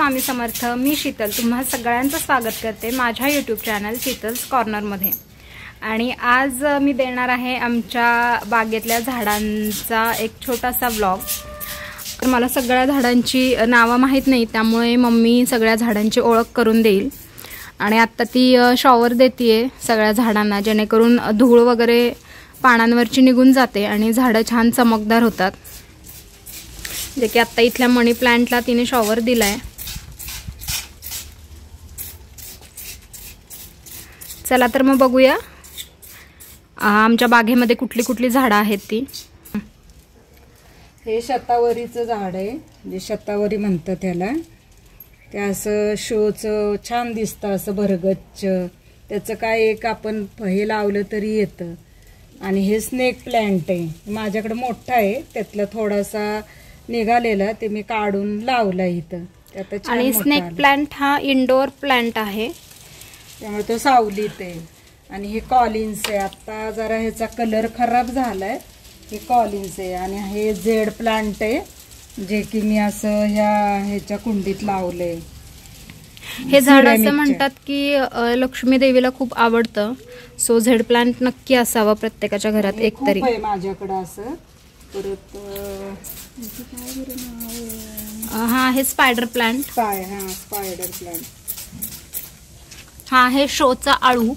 स्वामी समर्थ। मी शीतल तुम्हा सगळ्यांचं स्वागत करते माझ्या यूट्यूब चॅनल शीतल्स कॉर्नरमध्ये। आणि आज मी देणार आहे आमच्या बागेतल्या झाडांचा एक छोटासा व्लॉग। तर मला सगळ्या झाडांची नावं माहीत नाही, त्यामुळे मम्मी सगळ्या झाडांची ओळख करून देईल। आणि आता ती शॉवर देतीये सगळ्या झाडांना, जेणेकरून धूळ वगैरे पानांवरची निघून जाते आणि झाडं छान चमकदार होतात। जे की आता इथल्या मनी प्लांटला तिने शॉवर दिलाय। चला तर मग बघूया आमच्या बागेमध्ये कुठली कुठली झाडं आहेत ती। हे शतावरीचं झाड आहे, जे शतावरी म्हणतात त्याला। ते असं शोचं छान दिसतं, असं भरगच्च। त्याचं काय एक आपण हे लावलं तरी येतं। आणि हे स्नेक प्लांट आहे, माझ्याकडे मोठा आहे, त्यातला थोडासा निघालेला ते मी काढून लावला इथं। आणि स्नेक प्लांट हा इंडोर प्लांट आहे, त्यामुळे तो सावलीत आहे। आणि हे कॉलिन्स आहे, आता जरा ह्याचा कलर खराब झालाय। हे कॉलिन्स आहे आणि हे झेड प्लांट आहे, जे की मी असं ह्याच्या कुंडीत लावलंय। हे झाड असं म्हणतात की लक्ष्मी देवीला खूप आवडतं। सो झेड प्लांट नक्की असावं प्रत्येकाच्या घरात एक तरी। माझ्याकडे असं परत हा हे स्पायडर प्लांट। स्पायडर प्लांट हा आहे शोचा आळू।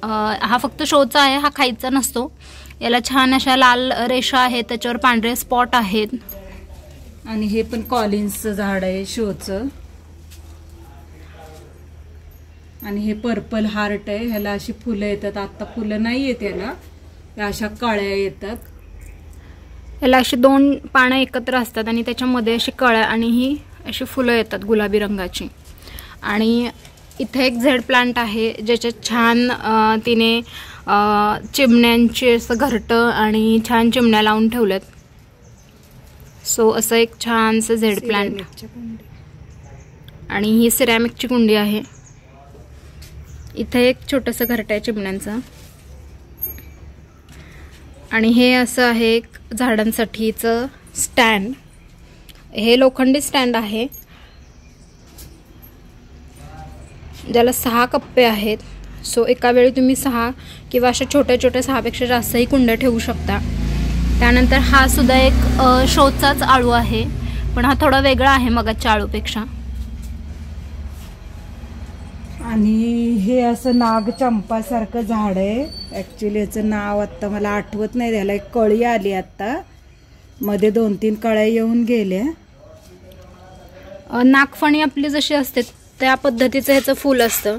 हा फक्त शोचा आहे, हा खायचा नसतो। याला छान अशा लाल रेषा आहेत, त्याच्यावर पांढरे स्पॉट आहेत। आणि हे पण कॉलिन्सचं झाड आहे शोचं। आणि हे पर्पल हार्ट आहे, ह्याला अशी फुलं येतात। आता फुलं नाही येत याला, या अशा कळ्या येतात। याला अशी दोन पानं एकत्र असतात आणि त्याच्यामध्ये अशी कळ्या आणि ही अशी फुलं येतात गुलाबी रंगाची। आणि इथे एक झेड प्लांट आहे, ज्याच्यात छान तिने चिमण्यांचे असं घरटं आणि छान चिमण्या लावून ठेवल्यात। सो असं एक छानसं झेड प्लांट। आणि ही सिरॅमिकची कुंडी आहे। इथे एक छोटंसं घरटं आहे चिमण्यांचं। आणि हे असं आहे एक झाडांसाठीचं स्टँड। हे लोखंडी स्टँड आहे, ज्याला 6 कप्पे आहेत। सो एका वेळी तुम्ही 6 किंवा अशा छोट्या छोट्या 6पेक्षा जास्तही कुंड्या ठेवू शकता। त्यानंतर हा सुद्धा एक शोचाच आळू आहे, पण हा थोडा वेगळा आहे मगाच्या आळूपेक्षा। आणि हे असं नागचंपासारखं झाड आहे। ॲक्च्युली याचं नाव आत्ता मला आठवत नाही, त्याला एक कळी आली आत्ता मध्ये, 2-3 कळ्या येऊन गेल्या। नागफणी आपली जशी असते त्या पद्धतीचं ह्याचं फूल असतं।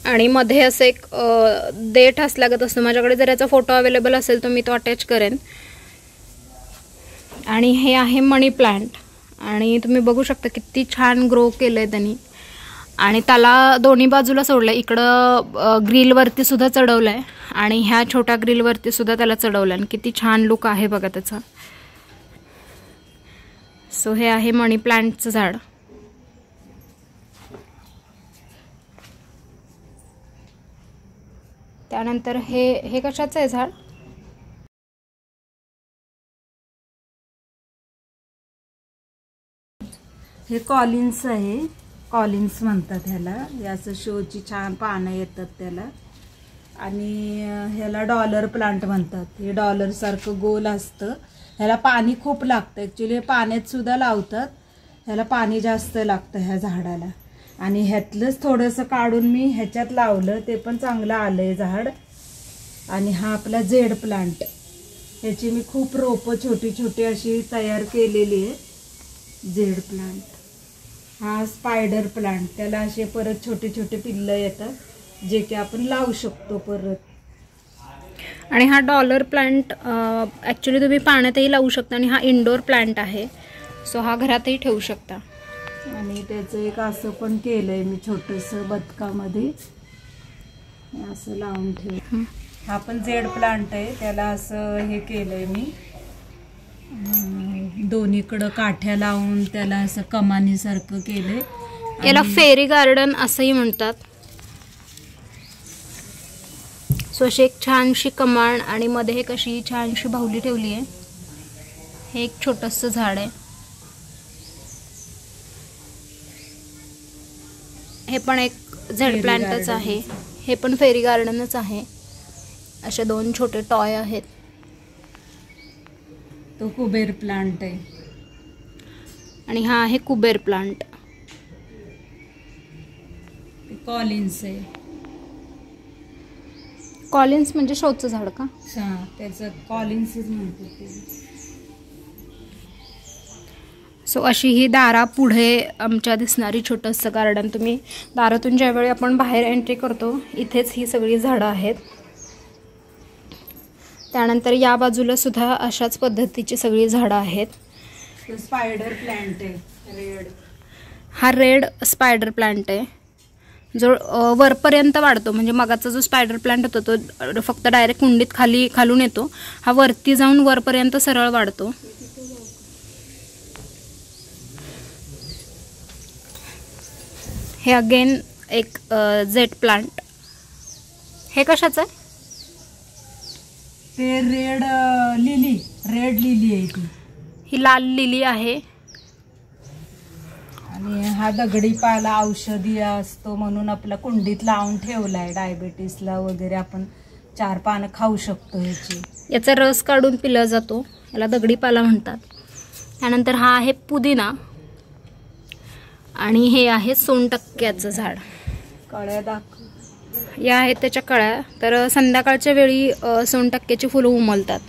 आणि मध्ये असं एक देठ असल्यागत असतं। माझ्याकडे जर याचा फोटो अवेलेबल असेल तर मी तो अटॅच करेन। आणि हे आहे मनी प्लांट, आणि तुम्ही बघू शकता किती छान ग्रो केलंय त्यांनी। आणि त्याला दोन्ही बाजूला सोडलंय, इकडं ग्रिलवरती सुद्धा चढवलंय आणि ह्या छोट्या ग्रिलवरती सुद्धा त्याला चढवलंय। किती छान लुक आहे बघा त्याचा। सो हे आहे मनी प्लांटचं झाड। त्यानंतर हे कशाचं आहे झाड? हे कॉलिन्स आहे, कॉलिन्स म्हणतात ह्याला। याचं शोची छान पानं येतात त्याला। आणि ह्याला डॉलर प्लांट म्हणतात। हे डॉलर सारखं गोल असतं, ह्याला पाणी खूप लागतं। ॲक्च्युली हे पाण्यात सुद्धा लावतात, ह्याला पाणी जास्त लागतं ह्या झाडाला। आणि ह्यातलंच थोडंसं काढून मी ह्याच्यात लावलं, ते पण चांगलं आलंय झाड। आणि हा आपला झेड प्लांट, ह्याची मी खूप रोपं छोटी छोटी अशी तयार केलेली आहे। झेड प्लांट हा स्पायडर प्लांट, त्याला असे परत छोटे छोटे पिल्लं येतात, जे की आपण लावू शकतो परत। आणि हा डॉलर प्लांट ॲक्च्युली तुम्ही पाण्यातही लावू शकता, आणि हा इंडोर प्लांट आहे। सो हा घरातही ठेवू शकता। आणि त्याचं एक असं पण केलंय मी छोटंसं बदकामध्ये, असं लावून ठेव। हा पण झेड प्लांट आहे, त्याला असं हे केलंय मी, दोन्हीकडं काठ्या लावून त्याला असं कमानीसारखं केलंय। याला फेरी गार्डन असंही म्हणतात। सो अशी एक छानशी कमान आणि मध्ये एक अशी छानशी बाहुली ठेवली आहे। हे एक छोटंसं झाड आहे। हे पण एक झेड प्लांटच आहे, हे पण फेरी गार्डनच आहे. असे 2 छोटे टॉय आहेत. तो कुबेर प्लांट आहे आणि हा आहे कुबेर प्लांट. कॉलिन्स आहे. कॉलिन्स म्हणजे शोचं झाड का? हां, त्याचं कॉलिन्सच म्हणतात ते. सो अशी ही दारापुढे आमच्या दिसणारी छोटंसं गार्डन. तुम्ही दारातून ज्यावेळी आपण बाहेर एंट्री करतो इथेच ही सगळी झाडं आहेत. त्यानंतर या बाजूला सुद्धा अशाच पद्धतीची सगळी झाडं आहेत. स्पायडर प्लांट आहे रेड. हा रेड स्पायडर प्लांट आहे जो वरपर्यंत वाढतो. म्हणजे मगाचा जो स्पायडर प्लांट होता तो फक्त डायरेक्ट कुंडीत खालून येतो. हा वरती जाऊन वरपर्यंत सरळ वाढतो. हे अगेन एक जेट प्लांट. हे कशाचं आहे? ते रेड लिली आहे ती. ही लाल लिली आहे. आणि हा दगडी पाला औषधी असतो म्हणून आपला कुंडीत लावून ठेवलाय. डायबिटीसला वगैरे आपण 4 पानं खाऊ शकतो ह्याची. याचा रस काढून पिला जातो, याला दगडी पाला म्हणतात. त्यानंतर हा आहे पुदिना आणि हे आहे सोनटक्क्याचं झाड. कळ्या दाखव. या आहेत त्याच्या कळ्या. तर संध्याकाळच्या वेळी सोनटक्क्याची फुलं उमलतात.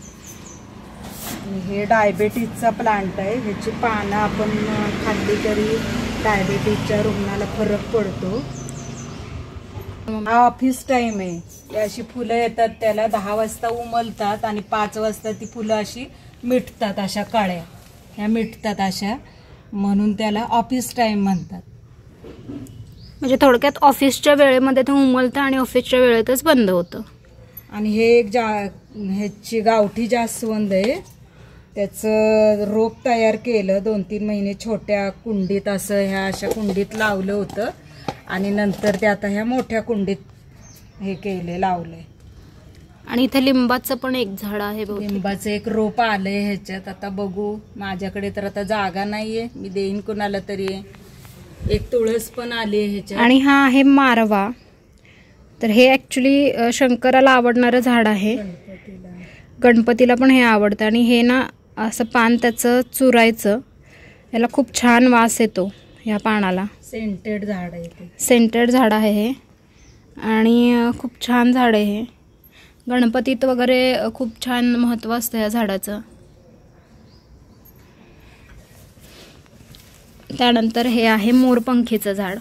हे डायबिटीसचा प्लांट आहे. ह्याची पानं आपण खाल्ली तरी डायबिटीसच्या रुग्णाला फरक पडतो. हा ऑफिस टाइम आहे. अशी फुलं येतात त्याला 10 वाजता उमलतात आणि 5 वाजता ती फुलं अशी मिटतात. अशा कळ्या ह्या मिटतात अशा, म्हणून त्याला ऑफिस टाइम म्हणतात. म्हणजे थोडक्यात ऑफिसच्या वेळेमध्ये ते उमलतं आणि ऑफिसच्या वेळेतच बंद होतं. आणि हे एक ह्याची गावठी जास्वंद आहे. त्याचं रोप तयार केलं 2-3 महिने छोट्या कुंडीत. असं ह्या अशा कुंडीत लावलं होतं आणि नंतर ते आता ह्या मोठ्या कुंडीत हे केले लावलंय. आणि इथे लिंबाचं पण एक झाड आहे. लिंबाचं एक रोप आलंय ह्याच्यात. आता बघू. माझ्याकडे तर आता जागा नाहीये, मी देईन कोणाला तरी. एक तुळस पण आली ह्याच्यात. आणि हा आहे मारवा. तर हे ऍक्च्युली शंकराला आवडणारं झाड आहे. गणपतीला पण हे आवडतं. आणि हे ना असं पान त्याचं चुरायचं, याला खूप छान वास येतो ह्या पानाला. सेंटेड झाड आहे ते. सेंटेड झाड आहे हे आणि खूप छान झाड आहे हे. गणपतीत वगैरे खूप छान महत्त्व असतं या झाडाचं. त्यानंतर हे आहे मोरपंखीचं झाड.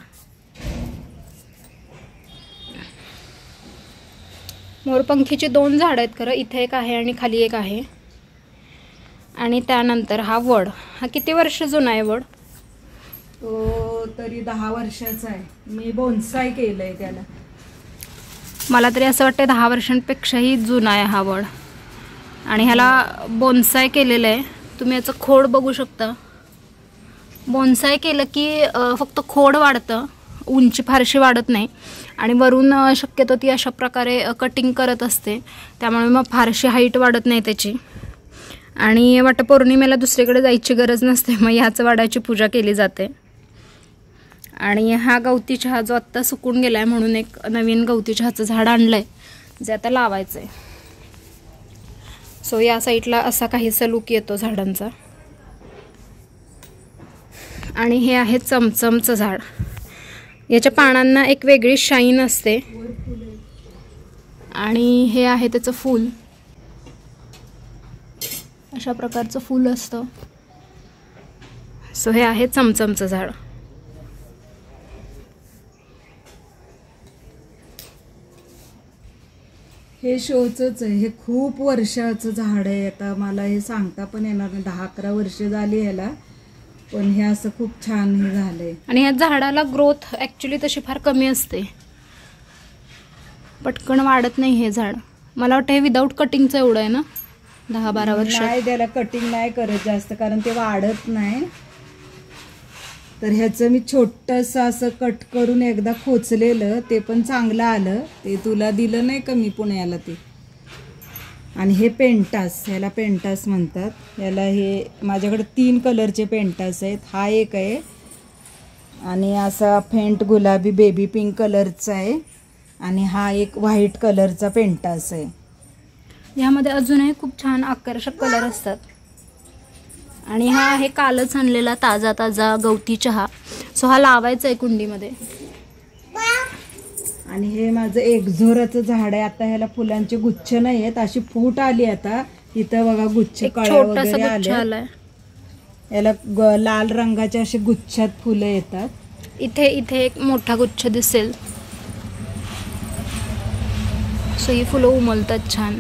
मोरपंखीची 2 झाडं आहेत खरं. इथे एक आहे आणि खाली एक आहे. आणि त्यानंतर हा वड. हा किती वर्ष जुना आहे वड? तो तरी 10 वर्षाचा आहे. मी बोन्साय केलंय त्याला. मला तरी असं वाटतं 10 वर्षांपेक्षाही जुना आहे हा वड. आणि ह्याला बोन्साय केलेलं आहे. तुम्ही याचं खोड बघू शकता. बोन्साय केलं की फक्त खोड वाढतं, उंची फारशी वाढत नाही. आणि वरून शक्यतो ती अशा प्रकारे कटिंग करत असते, त्यामुळे मग फारशी हाईट वाढत नाही त्याची. आणि वटपौर्णिमेला दुसरीकडे जायची गरज नसते, मग ह्याच वाडाची पूजा केली जाते. आणि हा गवती चहा जो आत्ता सुकून गेला आहे म्हणून एक नवीन गवती चहाचं झाड आणलं आहे जे आता लावायचं आहे. सो या साईडला असा काहीसा लुक येतो झाडांचा. आणि हे आहे चमचमचं झाड. याच्या पानांना एक वेगळी शाईन असते. आणि हे आहे त्याचं फूल. अशा प्रकारचं फूल असतं. सो हे आहे चमचमचं झाड. हे शोचंच आहे. हे खूप वर्षाचं झाड आहे. आता मला हे सांगता पण येणार नाही. 10-11 वर्ष झाली ह्याला, पण हे असं खूप छान हे झालंय. आणि ह्या झाडाला ग्रोथ ॲक्च्युली तशी फार कमी असते, पटकन वाढत नाही हे झाड. मला वाटतं हे विदाऊट कटिंगचं एवढं आहे ना, 10-12 वर्ष. नाही, त्याला कटिंग नाही करत जास्त, कारण ते वाढत नाही. तर ह्याचं मी छोटंसं असं कट करून एकदा खोचलेलं, ते पण चांगलं आलं. ते तुला दिलं नाही का मी पुण्याला ते. आणि हे पेंटास, ह्याला पेंटास म्हणतात. याला हे माझ्याकडे 3 कलरचे पेंटास आहेत. हा एक आहे आणि असा फेंट गुलाबी बेबी पिंक कलरचा आहे आणि हा एक व्हाईट कलरचा पेंटास आहे. यामध्ये अजूनही खूप छान आकर्षक कलर असतात. आणि हा आहे कालच आणलेला ताजा ताजा गवती चहा. सो हा लावायचा आहे कुंडीमध्ये. आणि हे माझं एक्झोराचं झाड आहे. आता ह्याला फुलांचे गुच्छ नाही आहेत, अशी फूट आली आता. इथं बघा गुच्छ कळ्या वगैरे आले. याला लाल रंगाचे असे गुच्छात फुलं येतात. इथे एक मोठा गुच्छ दिसेल. सो ही फुलं उमलतात छान.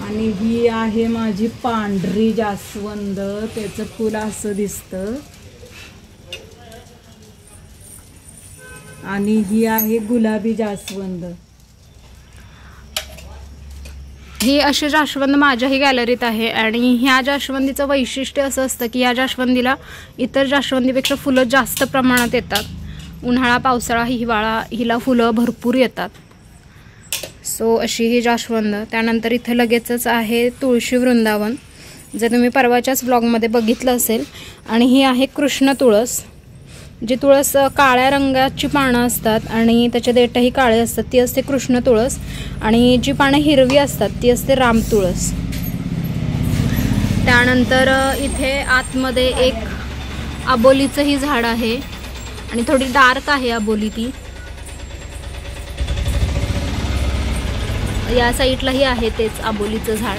आणि ही आहे माझी पांढरी जास्वंद. त्याचं फुल असं दिसतं. आणि ही आहे गुलाबी जास्वंद. ही अशी जास्वंद माझ्याही गॅलरीत आहे. आणि ह्या जास्वंदीचं वैशिष्ट्य असं असतं की ह्या जास्वंदीला इतर जास्वंदीपेक्षा फुलं जास्त प्रमाणात येतात. उन्हाळा, पावसाळा, हिवाळा हिला फुलं भरपूर येतात. सो अशी ही जास्वंद. त्यानंतर इथं लगेचच आहे तुळशी वृंदावन, जे तुम्ही परवाच्याच ब्लॉगमध्ये बघितलं असेल. आणि ही आहे कृष्ण तुळस. जी तुळस काळ्या रंगाची पानं असतात आणि त्याचे देठही काळे असतात ती असते कृष्ण तुळस. आणि जी पानं हिरवी असतात ती असते राम तुळस. त्यानंतर इथे आतमध्ये एक आबोलीचंही झाड आहे आणि थोडी डार्क आहे आबोली ती. या साईडलाही आहे तेच आबोलीचं झाड.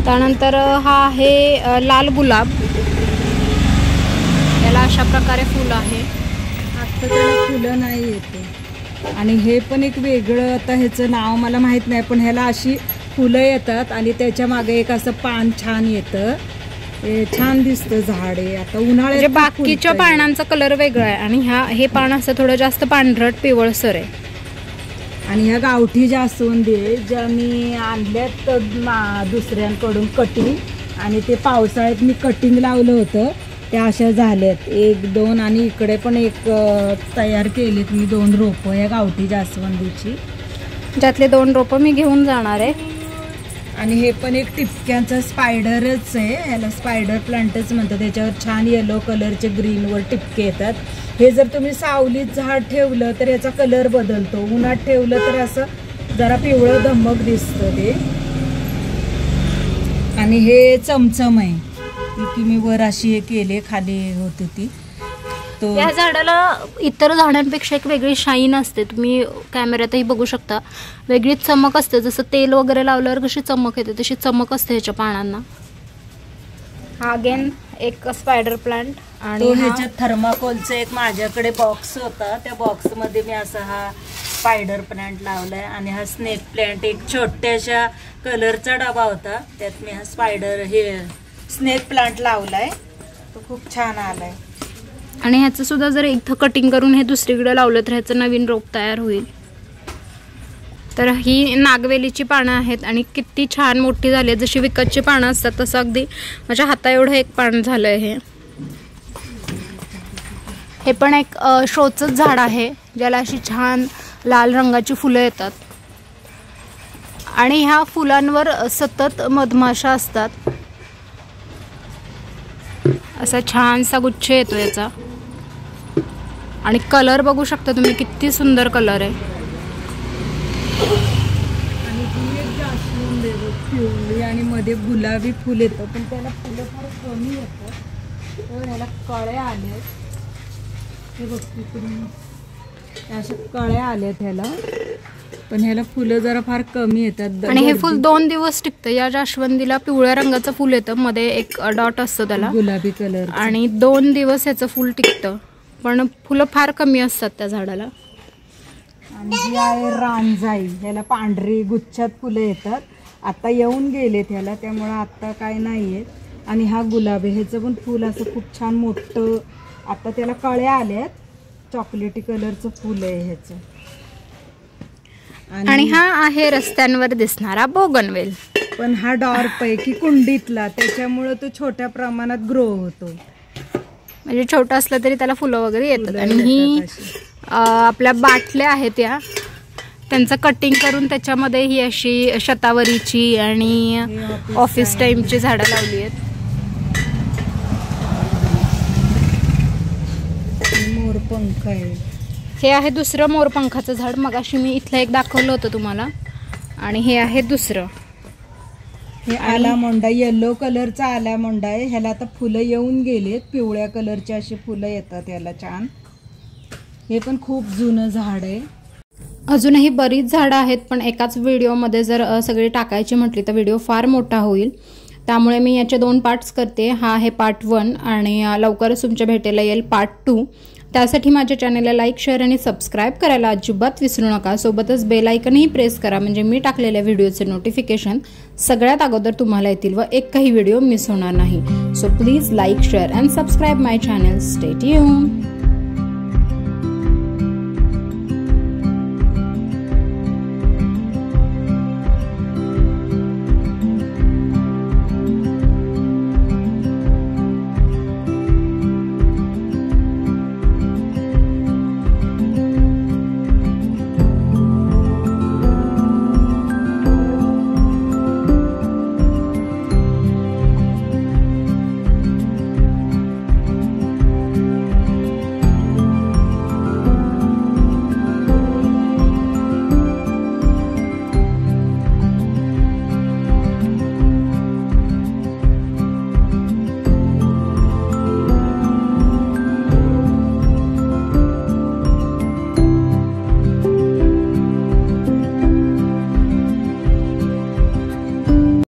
त्यानंतर हा आहे लाल गुलाब. याला अशा प्रकारे फुलं आहे. आता त्याला फुलं नाही येते. आणि हे पण एक वेगळं, आता ह्याचं नाव मला माहीत नाही, पण ह्याला अशी फुलं येतात आणि त्याच्या मागे एक असं पान छान येतं. छान दिसतं झाड आहे. आता उन्हाळ्यात बाकीच्या पानांचा कलर वेगळा आहे आणि हे पान असं थोडं जास्त पांढरट पिवळसर आहे. आणि ह्या गावठी जास्वंदी आहे ज्या मी आणल्यात दुसऱ्यांकडून कटिंग. आणि ते पावसाळ्यात मी कटिंग लावलं होतं, त्या अशा झाल्यात 1, 2 आणि इकडे पण एक तयार केलेत मी 2 रोपं या गावठी जास्वंदीची, ज्यातले 2 रोपं मी घेऊन जाणार आहे. आणि हे पण एक टिपक्यांचा स्पायडरच आहे. ह्याला स्पायडर प्लांटच म्हणतात. त्याच्यावर छान येलो कलरचे ग्रीनवर टिपके येतात. हे जर तुम्ही सावलीत झाड ठेवलं तर याचा कलर बदलतो. उन्हात ठेवलं तर असं जरा पिवळं धमक दिसतं ते. आणि हे चमचम आहे की मी वर अशी हे केले, खाली होती ती. तो या झाडाला इतर झाडांपेक्षा एक वेगळी शाईन असते. तुम्ही कॅमेऱ्यातही बघू शकता. वेगळीच चमक असते. जसं तेल वगैरे लावल्यावर कशी चमक येते तशी चमक असते ह्याच्या पानांना. हा अगेन एक स्पायडर प्लांट. आणि ह्याच्यात थर्माकोलचा एक माझ्याकडे बॉक्स होता, त्या बॉक्समध्ये मी असा हा स्पायडर प्लांट लावलाय. आणि हा स्नेक प्लांट एक छोट्याशा कलरचा डबा होता, त्यात मी हा स्नेक प्लांट लावलाय. तो खूप छान आलाय. आणि ह्याचं सुद्धा जर इथं कटिंग करून हे दुसरीकडे लावलं तर ह्याचं नवीन रोप तयार होईल. तर ही नागवेलीची पानं आहेत आणि किती छान मोठी झाली आहेत. जशी विकतची पानं असतात तसं अगदी माझ्या हाता एवढं एक पान झालं आहे. हे पण एक शोचंच झाड आहे ज्याला अशी छान लाल रंगाची फुलं येतात. आणि ह्या फुलांवर सतत मधमाशा असतात. असा छानसा गुच्छ येतो याचा. आणि कलर बघू शकता तुम्ही, किती सुंदर कलर आहे. आणि ही एक जास्वंद आहे पिवळी आणि मध्ये गुलाबी फुल येतं, पण त्याला फुलं फार कमी येतात. तर ह्याला कळ्या आल्या. हे बघ तिकडून अशा कळ्या आल्यात ह्याला, पण ह्याला फुलं जरा फार कमी येतात. आणि हे फुल 2 दिवस टिकतं. या जास्वंदीला पिवळ्या रंगाचं फुल येतं, मध्ये एक डॉट असतं त्याला गुलाबी कलर, आणि 2 दिवस ह्याचं फुल टिकतं. पण फुलं फार कमी असतात त्या झाडाला. आणि ही आहे रांजाई. ह्याला पांढरी गुच्छात फुलं येतात. आता येऊन गेलेत ह्याला, त्यामुळं आता काय नाही आहेत. आणि हा गुलाबी, ह्याचं पण फुल असं खूप छान मोठं. आता त्याला कळ्या आल्यात. चॉकलेटी कलरचं फुल आहे ह्याचं. आणि हा आहे रस्त्यांवर दिसणारा बोगनवेल. पण हा डॉर्प आहे की कुंडीतला, त्याच्यामुळं तो छोट्या प्रमाणात ग्रो होतो. म्हणजे छोटा असला तरी त्याला फुलं वगैरे येतात. आणि ही आपल्या बाटल्या आहेत त्यांचं कटिंग करून त्याच्यामध्ये ही अशी शतावरीची आणि ऑफिस टाइमची झाडं लावली आहेत. मोरपंख आहे. हे आहे दुसरं मोरपंखाचं झाड. मगाशी मी इथलं एक दाखवलं होतं तुम्हाला. आणि हे आहे दुसरं. हे आलामोंडा, येलो कलरचा आलामोंडा आहे. ह्याला आता फुलं येऊन गेलेत, पिवळ्या कलरचे असे फुलं येतात याला छान. हे पण खूप जुनं झाड आहे. अजूनही बरीच झाडं आहेत, पण एकाच व्हिडिओमध्ये जर सगळी टाकायची म्हटली तर व्हिडिओ फार मोठा होईल. त्यामुळे मी याचे 2 पार्ट्स करते. हा आहे पार्ट 1 आणि लवकरच तुमच्या भेटेला येईल पार्ट 2. त्यासाठी माझ्या चॅनलला लाईक, शेअर आणि सबस्क्राईब करायला अजिबात विसरू नका. सोबतच बेल आयकनही प्रेस करा, म्हणजे मी टाकलेल्या व्हिडिओचे नोटिफिकेशन सगळ्यात अगोदर तुम्हाला येतील व एकही व्हिडिओ मिस होणार नाही. So please like, share and subscribe my channel. Stay tuned.